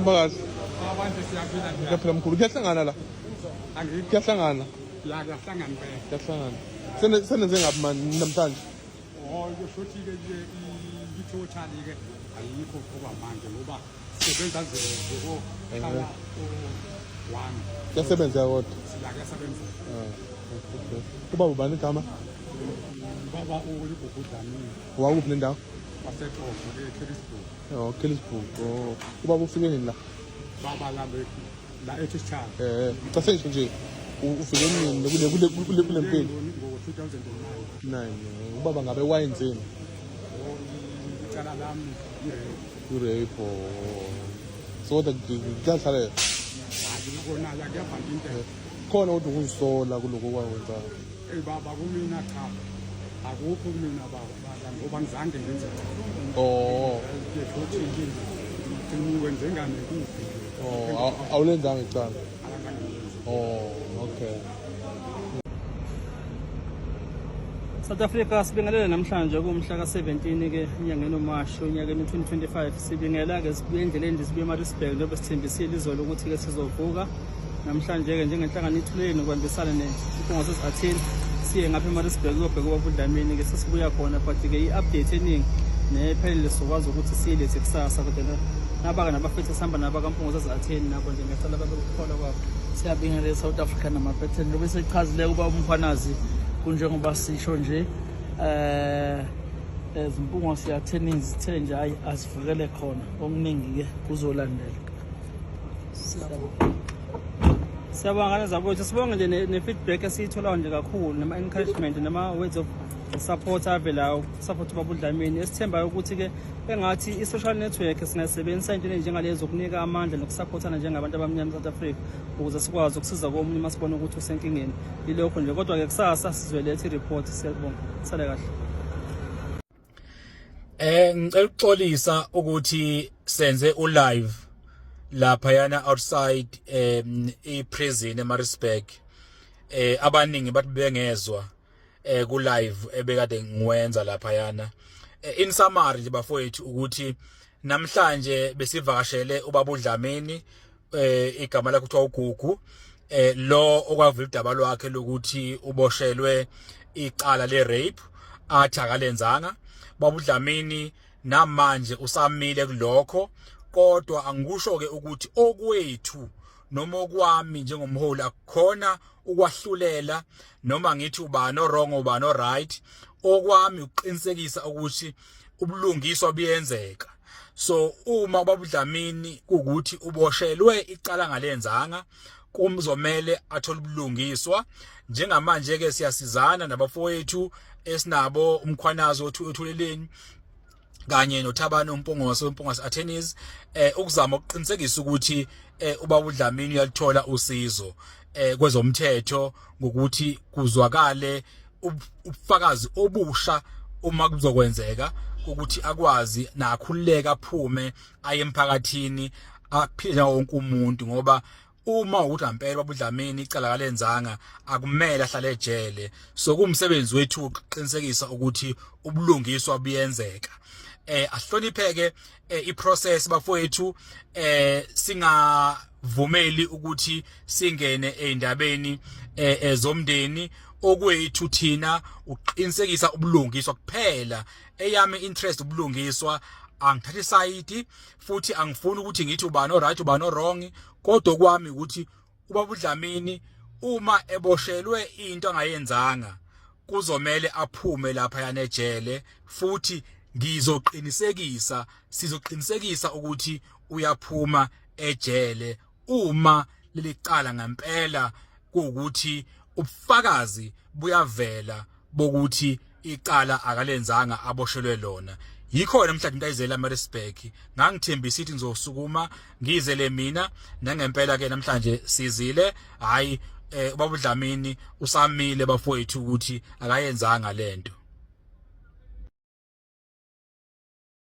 Phakathi. Abantu siyaphila nje. Kuyaphela mkhulu kuyahlangana la. Angithi Kuyahlangana. kuyahlangana impela. Kuyahlangana. Senenze ngapi manje namhlanje? Kushuthi ke i-total ke ayikho kuba manje ngoba sebenza nje kala one. Kuyasebenza kodwa. Siyasebenza. Kuba ubani igama? Baba uLibhukudlamini. Wakuphi nendawo? Wasexhoxho eKellisburg. Oh, Kellisburg. Oh. Kuba ufike nini la? Baba la eThishala. Cha nje ufike nini kule mpilo? Ngo-2009. Ubaba ngabe wayenzeni? Icala lami Urape. So that kuyahlala. ngikona la kuyavanda into. Khona ukuthi ukuzisola kuloko kwakwenza. Baba kumina cha. Akukho kumina baba ngoba ngizange ngenze. Oh. Wenze ngane kuphi? Oh, awulenzanga icala. Oh, okay. South Africa sibingelela namhlanje kumhla ka-17 ke enyangeni uMashi onyakeni 2025 sibingela ke sibuye endleleni sibuye eMaritzburg njengoba sithembisile izolo ukuthi ke sizovuka namhlanje ke njengenhlangano ithuleni ukubambisana nezikhungo sesi-Atheni siye ngapha eMaritzburg uyobheka ubabudlamini ke sesibuya khona but ke i-update eningi nephelele sokwazi ukuthi siyilethe kusasa kodwa nabaka nabafethu sihamba nabakampungu sesi-Atheni nabo nje ngiyacela babe ukukholwa kwabo. Siyabingelela South Africa namaphethini lobe sechazileyo kuba umfanazi kunjengoba sisho nje izimpungo siyatheni zithe nje hayi asivukele khona okuningi ke kuzolandela. Siyabonga nezabotho sibonge nje ne-feedback esiyithola nje kakhulu nama-encouragement nama-words of support avelayo support babudlamini esithembayo ukuthi ke engathi i-social network singayisebenzisa into njengalezo ukunika amandla nokusupportana njengabantu abamnyama South Africa ukuze sikwazi ukusiza komunye uma sibona ukuthi usenkingeni ilokho nje kodwa ke kusasa sizoletha i-report. Siyabonga sale kahle. Ngicela ukuxolisa ukuthi senze u-live lapha yana outside i-prison eMaritzburg abaningi bathi bengezwa ku live ebekade ngiwenza lapha yana in summary nje bafowethu ukuthi namhlanje besivakashele ubabudlamini igama lakhe kuthiwa uGugu lo okwavula idaba lwakhe lokuthi uboshelwe icala le rape athi akalenzanga. Babudlamini namanje usamile kulokho kodwa angikusho ke ukuthi okwethu noma okwami njengomholi akukhona ukwahlulela noma ngithi uba no wrong uba no right. Okwami uqinisekisa ukuthi ubulungiswa buyenzeka. So uma babudlamini ukuthi uboshelwe icala ngalenzanga kumzomela athole ubulungiswa. Njengamanje ke siyasizana nabafowethu esinabo umkhwanazi othuleleni kanye noThabani umpongose attorneys ukuzama ukuqinisekisa ukuthi ubabudlamini uyalithola usizo kwezomthetho ngokuthi kuzwakale ubufakazi obusha uma kuzokwenzeka ukuthi akwazi nakhululeka aphume aye emphakathini aphile wonke umuntu ngoba uma ukuthi ampela babudlamini icala kalenzanga akumele ahlale ejele. So kumsebenzi wethu uqinisekisa ukuthi ubulungiswa buyenzeka. Ahlonipheke iprocess bafowethu singavumeli ukuthi singene eindabeni ezomndeni. Okwethu thina uqinisekisa ubulungiswa kuphela. Eyami interest ubulungiswa angithathi side futhi angifuni ukuthi ngithi uba no right uba no wrong kodwa kwami ukuthi ubabudlamini uma eboshelwe into angayenzanga kuzomela aphume lapha yana ejele futhi sizoqinisekisa ukuthi uyaphuma ejele uma lelicala ngempela kuukuthi ubufakazi buyavela bokuthi icala akalenzanga aboshelwe lona. Yikho namhlanje intayizela eMaritzburg ngangithembisa ukuthi ngizosukuma ngizele mina nangempela ke namhlanje sizile hayi ubabudlamini usamile bafowethu ukuthi akayenzanga lento.